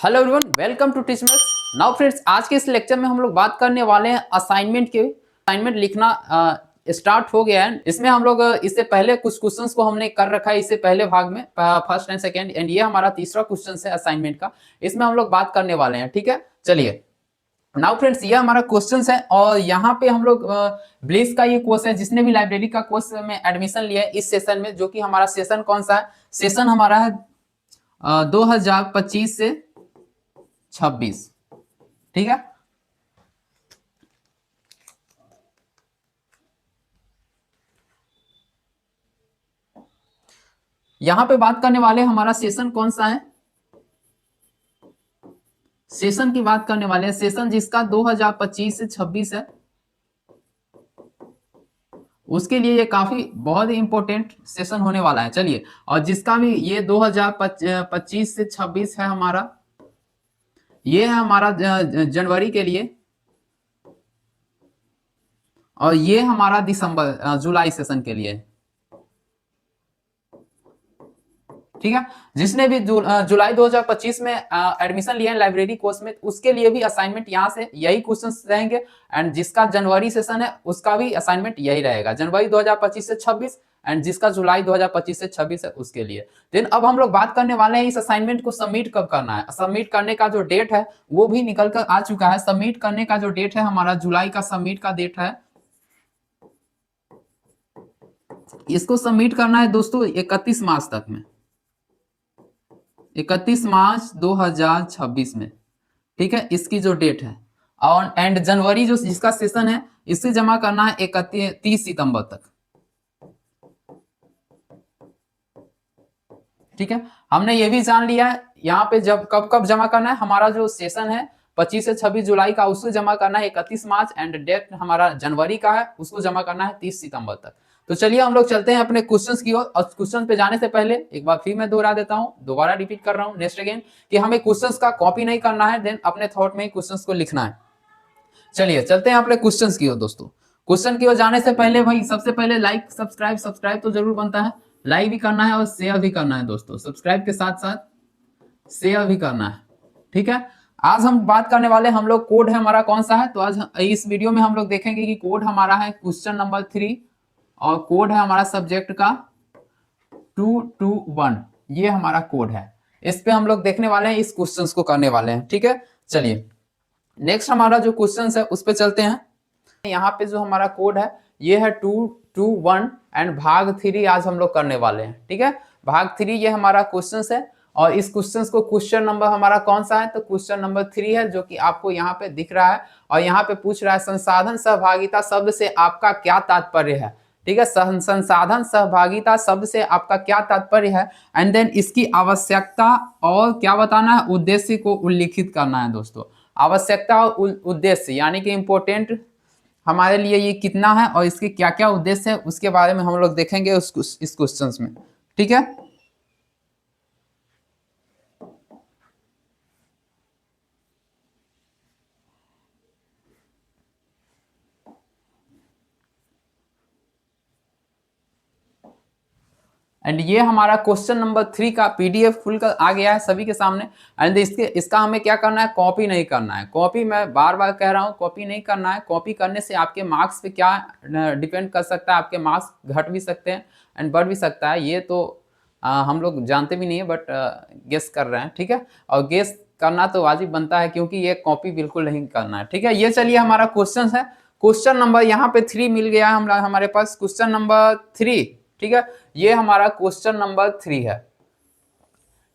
Hello everyone, welcome to Teachmax. Now friends, आज के इस लेक्चर में हम लोग बात करने वाले हैं असाइनमेंट लिखना स्टार्ट हो गया है। इसमें हम लोग इससे पहले कुछ क्वेश्चंस को हमने कर रखा है इससे पहले भाग में, फर्स्ट एंड सेकंड, एंड ये हमारा तीसरा क्वेश्चन है असाइनमेंट का। इसमें हम लोग बात करने वाले हैं, ठीक है। चलिए नाउ फ्रेंड्स, ये हमारा क्वेश्चन है और यहाँ पे हम लोग ब्लिस का ये कोर्स है। जिसने भी लाइब्रेरी का कोर्स में एडमिशन लिया है इस सेशन में, जो कि हमारा सेशन कौन सा है, सेशन हमारा है 2025 से 26, ठीक है। यहां पे बात करने वाले हमारा सेशन कौन सा है, सेशन की बात करने वाले हैं। सेशन जिसका 2025 से 26 है, उसके लिए ये काफी बहुत ही इंपॉर्टेंट सेशन होने वाला है। चलिए, और जिसका भी ये 2025 से 26 है हमारा, ये है हमारा जनवरी के लिए, और ये हमारा जुलाई सेशन के लिए, ठीक है। जिसने भी जुलाई 2025 में एडमिशन लिया है लाइब्रेरी कोर्स में, उसके लिए भी असाइनमेंट यहाँ से यही क्वेश्चंस रहेंगे। एंड जिसका जनवरी सेशन है उसका भी असाइनमेंट यही रहेगा, जनवरी 2025 से 26, एंड जिसका जुलाई 2025 से 26 है उसके लिए। देन अब हम लोग बात करने वाले हैं इस असाइनमेंट को सबमिट कब करना है। सबमिट करने का जो डेट है वो भी निकल कर आ चुका है। सबमिट करने का जो डेट है हमारा जुलाई का सबमिट का डेट है, इसको सबमिट करना है दोस्तों 31 मार्च तक में, 31 मार्च 2026 में, ठीक है। इसकी जो डेट है, और एंड जनवरी जो जिसका सेशन है इसे जमा करना है 31 सितंबर तक, ठीक है। हमने ये भी जान लिया है यहाँ पे जब कब कब जमा करना है। हमारा जो सेशन है 25 से 26 जुलाई का, उसको जमा करना है 31 मार्च, एंड डेट हमारा जनवरी का है, उसको जमा करना है 30 सितंबर तक। तो चलिए हम लोग चलते हैं अपने क्वेश्चंस की ओर। और क्वेश्चन पे जाने से पहले एक बार फिर मैं दोहरा देता हूँ, दोबारा रिपीट कर रहा हूँ नेक्स्ट अगेन, कि हमें क्वेश्चंस का कॉपी नहीं करना है, देन अपने थॉट में ही क्वेश्चंस को लिखना है। चलिए चलते हैं अपने क्वेश्चंस की ओर दोस्तों। क्वेश्चन की ओर जाने से पहले भाई सबसे पहले लाइक सब्सक्राइब तो जरूर बनता है, लाइक भी करना है और शेयर भी करना है दोस्तों। सब्सक्राइब के साथ साथ शेयर भी करना है, ठीक है। आज हम बात करने वाले हम लोग कोड है हमारा कौन सा है, तो आज इस वीडियो में हम लोग देखेंगे कि कोड हमारा है क्वेश्चन नंबर 3, और कोड है हमारा सब्जेक्ट का 221, ये हमारा कोड है। इस पे हम लोग देखने वाले हैं, इस क्वेश्चंस को करने वाले हैं, ठीक है। चलिए नेक्स्ट हमारा जो क्वेश्चंस है उस पे चलते हैं। यहाँ पे जो हमारा कोड है ये है 221, एंड भाग 3 आज हम लोग करने वाले हैं, ठीक है। भाग 3 ये हमारा क्वेश्चंस है, और इस क्वेश्चंस को क्वेश्चन नंबर हमारा कौन सा है, तो क्वेश्चन नंबर 3 है, जो कि आपको यहाँ पे दिख रहा है। और यहाँ पे पूछ रहा है संसाधन सहभागिता शब्द से आपका क्या तात्पर्य है, ठीक है। संसाधन सहभागिता शब्द से आपका क्या तात्पर्य है, एंड देन इसकी आवश्यकता और क्या बताना है, उद्देश्य को उल्लिखित करना है दोस्तों। आवश्यकता और उद्देश्य यानी कि इंपॉर्टेंट हमारे लिए ये कितना है और इसके क्या क्या उद्देश्य है, उसके बारे में हम लोग देखेंगे इस क्वेश्चन में, ठीक है। एंड ये हमारा क्वेश्चन नंबर 3 का पीडीएफ फुल का आ गया है सभी के सामने। एंड इसका हमें क्या करना है, कॉपी नहीं करना है। कॉपी मैं बार बार कह रहा हूँ, कॉपी नहीं करना है। कॉपी करने से आपके मार्क्स पे क्या डिपेंड कर सकता है, आपके मार्क्स घट भी सकते हैं एंड बढ़ भी सकता है। ये तो हम लोग जानते भी नहीं है, बट गेस कर रहे हैं, ठीक है। और गेस करना तो वाजिब बनता है, क्योंकि ये कॉपी बिल्कुल नहीं करना है, ठीक है। ये चलिए हमारा क्वेश्चन है, क्वेश्चन नंबर यहाँ पे 3 मिल गया है हमारे पास, क्वेश्चन नंबर 3, ठीक है। ये हमारा क्वेश्चन नंबर 3 है।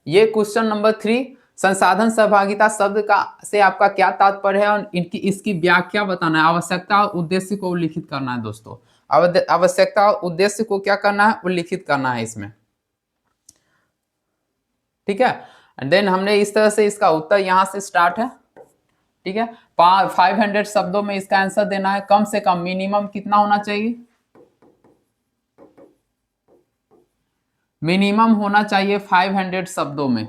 ये क्वेश्चन नंबर 3, संसाधन सहभागिता शब्द का से आपका क्या तात्पर्य है और इसकी व्याख्या बताना है। आवश्यकता और उद्देश्य को उल्लिखित करना है दोस्तों। आवश्यकता और उद्देश्य को क्या करना है, उल्लिखित करना है इसमें, ठीक है। देन हमने इस तरह से इसका उत्तर यहां से स्टार्ट है, ठीक है। 500 शब्दों में इसका आंसर देना है। कम से कम मिनिमम कितना होना चाहिए, मिनिमम होना चाहिए 500 शब्दों में,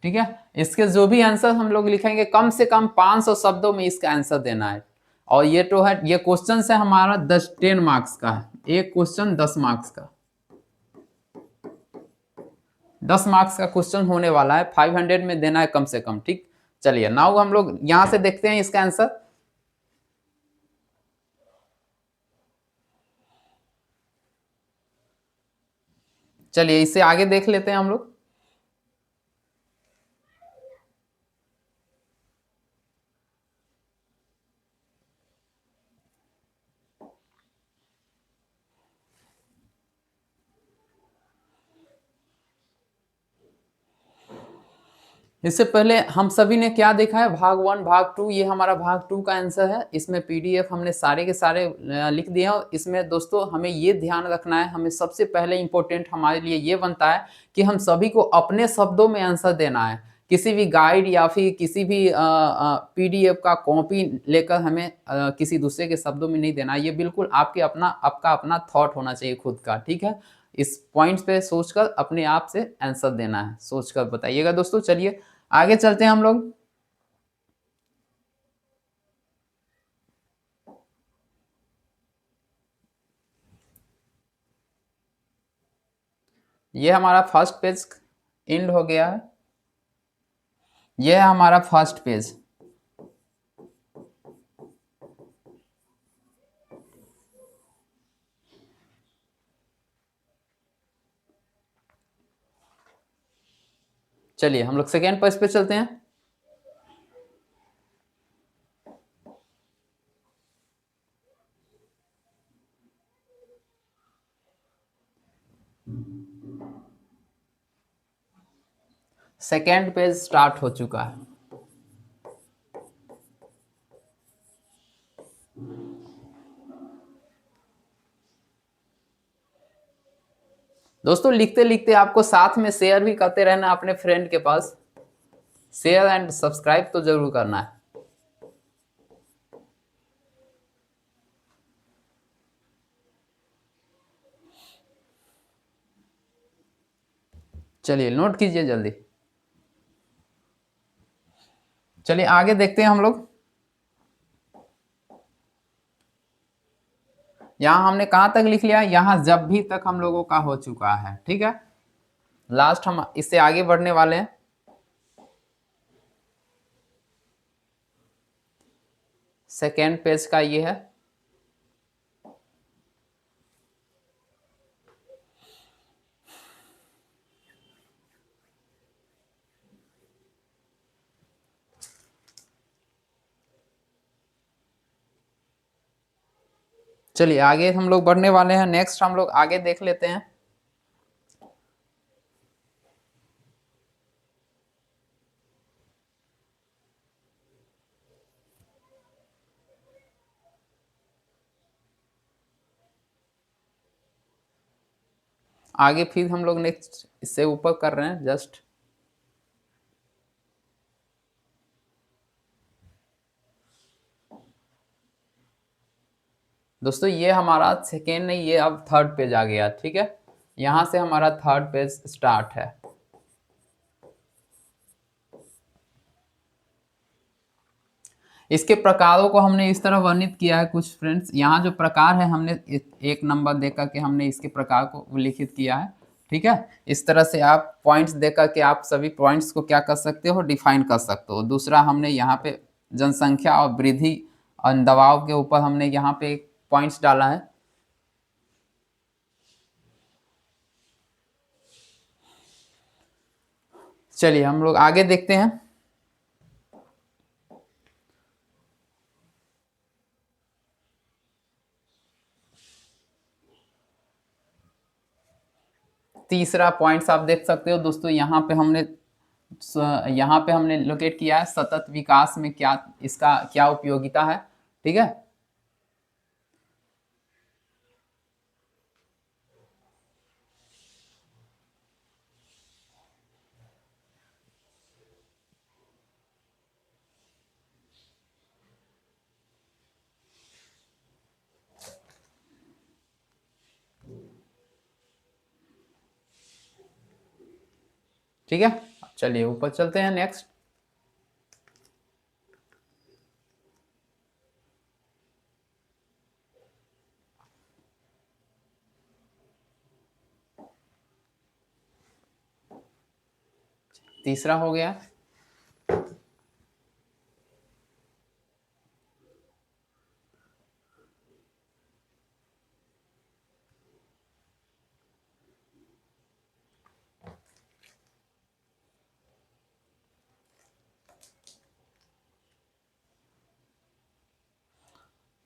ठीक है। इसके जो भी आंसर हम लोग लिखेंगे कम से कम 500 शब्दों में इसका आंसर देना है। और ये तो है, ये क्वेश्चन है हमारा 10 मार्क्स का है, एक क्वेश्चन 10 मार्क्स का, 10 मार्क्स का क्वेश्चन होने वाला है, 500 में देना है कम से कम। ठीक, चलिए नाउ हम लोग यहां से देखते हैं इसका आंसर। चलिए इससे आगे देख लेते हैं हम लोग। इससे पहले हम सभी ने क्या देखा है, भाग 1 भाग 2, ये हमारा भाग 2 का आंसर है। इसमें पीडीएफ हमने सारे के सारे लिख दिए हैं। इसमें दोस्तों हमें ये ध्यान रखना है, हमें सबसे पहले इंपॉर्टेंट हमारे लिए ये बनता है कि हम सभी को अपने शब्दों में आंसर देना है। किसी भी गाइड या फिर किसी भी पीडीएफ का कॉपी लेकर हमें किसी दूसरे के शब्दों में नहीं देना। ये बिल्कुल आपका अपना थॉट होना चाहिए खुद का। ठीक है, इस पॉइंट्स पे सोचकर अपने आप से आंसर देना है, सोचकर बताइएगा दोस्तों। चलिए आगे चलते हैं हम लोग। ये हमारा फर्स्ट पेज एंड हो गया है। ये है हमारा फर्स्ट पेज। चलिए हम लोग सेकेंड पेज पे चलते हैं। सेकेंड पेज स्टार्ट हो चुका है। दोस्तों लिखते लिखते आपको साथ में शेयर भी करते रहना अपने फ्रेंड के पास। शेयर एंड सब्सक्राइब तो जरूर करना है। चलिए नोट कीजिए जल्दी। चलिए आगे देखते हैं हम लोग। यहां हमने कहां तक लिख लिया, यहां जब भी तक हम लोगों का हो चुका है। ठीक है, लास्ट हम इससे आगे बढ़ने वाले हैं। सेकेंड पेज का ये है। चलिए आगे हम लोग बढ़ने वाले हैं। नेक्स्ट हम लोग आगे देख लेते हैं। आगे फिर हम लोग नेक्स्ट इससे ऊपर कर रहे हैं जस्ट। दोस्तों ये हमारा सेकेंड नहीं, ये अब थर्ड पेज आ गया। ठीक है, यहां से हमारा थर्ड पेज स्टार्ट है। इसके प्रकारों को हमने इस तरह वर्णित किया है कुछ फ्रेंड्स। यहाँ जो प्रकार है हमने एक नंबर देकर के हमने इसके प्रकार को उल्लिखित किया है। ठीक है, इस तरह से आप पॉइंट्स देकर के आप सभी पॉइंट्स को क्या कर सकते हो, डिफाइन कर सकते हो। दूसरा हमने यहाँ पे जनसंख्या और वृद्धि और दबाव के ऊपर हमने यहाँ पे पॉइंट्स डाला है। चलिए हम लोग आगे देखते हैं। तीसरा पॉइंट्स आप देख सकते हो दोस्तों, यहाँ पे हमने लोकेट किया है सतत विकास में क्या इसका क्या उपयोगिता है। ठीक है, ठीक है। चलिए ऊपर चलते हैं नेक्स्ट। तीसरा हो गया।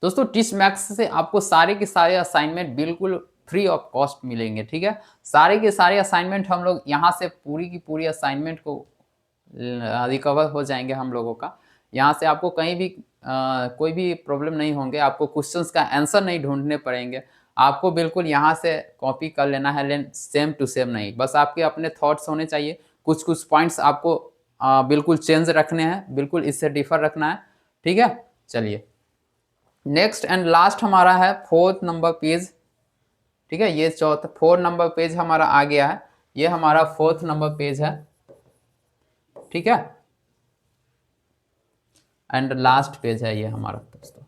दोस्तों टिच मैक्स से आपको सारे के सारे असाइनमेंट बिल्कुल फ्री ऑफ कॉस्ट मिलेंगे, ठीक है। सारे के सारे असाइनमेंट हम लोग यहाँ से पूरी की पूरी असाइनमेंट को रिकवर हो जाएंगे हम लोगों का। यहाँ से आपको कहीं भी कोई भी प्रॉब्लम नहीं होंगे, आपको क्वेश्चंस का आंसर नहीं ढूंढने पड़ेंगे। आपको बिल्कुल यहाँ से कॉपी कर लेना है, लेकिन सेम टू सेम नहीं, बस आपके अपने थॉट्स होने चाहिए। कुछ कुछ पॉइंट्स आपको बिल्कुल चेंज रखने हैं, बिल्कुल इससे डिफर रखना है, ठीक है। चलिए नेक्स्ट एंड लास्ट हमारा है 4th नंबर पेज, ठीक है। ये 4 नंबर पेज हमारा आ गया है, ये हमारा 4th नंबर पेज है, ठीक है। एंड लास्ट पेज है ये हमारा दोस्तों।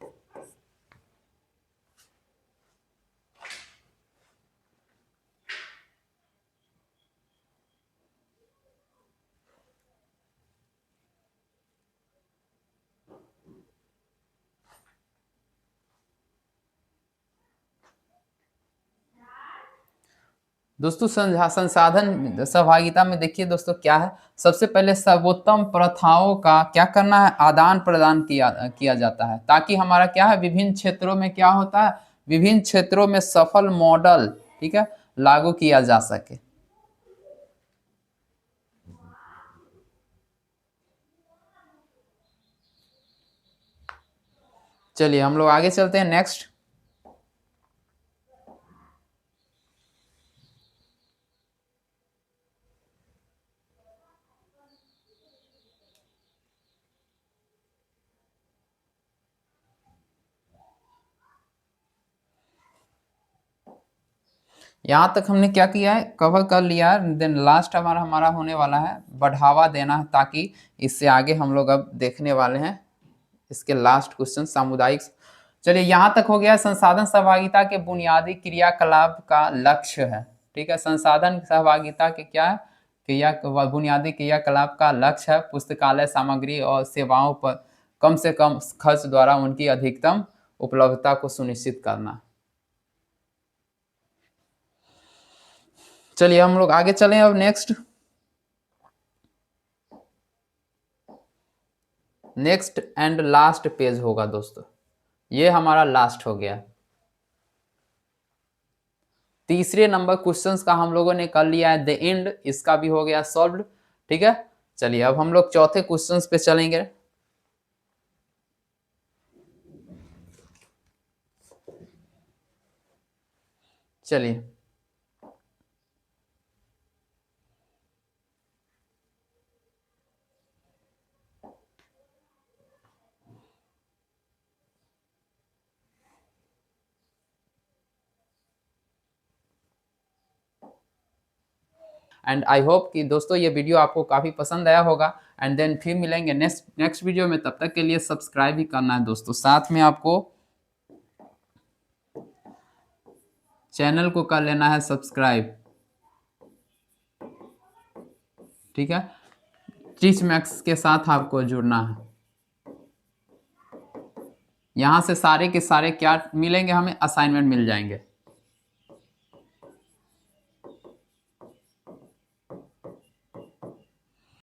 दोस्तों संसाधन सहभागिता में देखिए दोस्तों क्या है, सबसे पहले सर्वोत्तम प्रथाओं का क्या करना है, आदान प्रदान किया जाता है, ताकि हमारा क्या है, विभिन्न क्षेत्रों में क्या होता है, विभिन्न क्षेत्रों में सफल मॉडल, ठीक है, लागू किया जा सके। चलिए हम लोग आगे चलते हैं नेक्स्ट। यहाँ तक हमने क्या किया है, कवर कर लिया है। देन लास्ट हमारा होने वाला है बढ़ावा देना, ताकि इससे आगे हम लोग अब देखने वाले हैं इसके लास्ट क्वेश्चन सामुदायिक। चलिए यहाँ तक हो गया संसाधन सहभागिता के बुनियादी क्रियाकलाप का लक्ष्य है, ठीक है। संसाधन सहभागिता के क्या है, बुनियादी क्रियाकलाप का लक्ष्य है पुस्तकालय सामग्री और सेवाओं पर कम से कम खर्च द्वारा उनकी अधिकतम उपलब्धता को सुनिश्चित करना। चलिए हम लोग आगे चलें अब नेक्स्ट एंड लास्ट पेज होगा दोस्तों, ये हमारा लास्ट हो गया। तीसरे नंबर क्वेश्चंस का हम लोगों ने कर लिया है द एंड, इसका भी हो गया सॉल्व्ड, ठीक है। चलिए अब हम लोग चौथे क्वेश्चंस पे चलेंगे। चलिए एंड आई होप कि दोस्तों ये वीडियो आपको काफ़ी पसंद आया होगा। एंड देन फिर मिलेंगे नेक्स्ट वीडियो में, तब तक के लिए सब्सक्राइब भी करना है दोस्तों, साथ में आपको चैनल को कर लेना है सब्सक्राइब, ठीक है। टीच मैक्स के साथ आपको जुड़ना है। यहाँ से सारे के सारे क्या मिलेंगे, हमें असाइनमेंट मिल जाएंगे।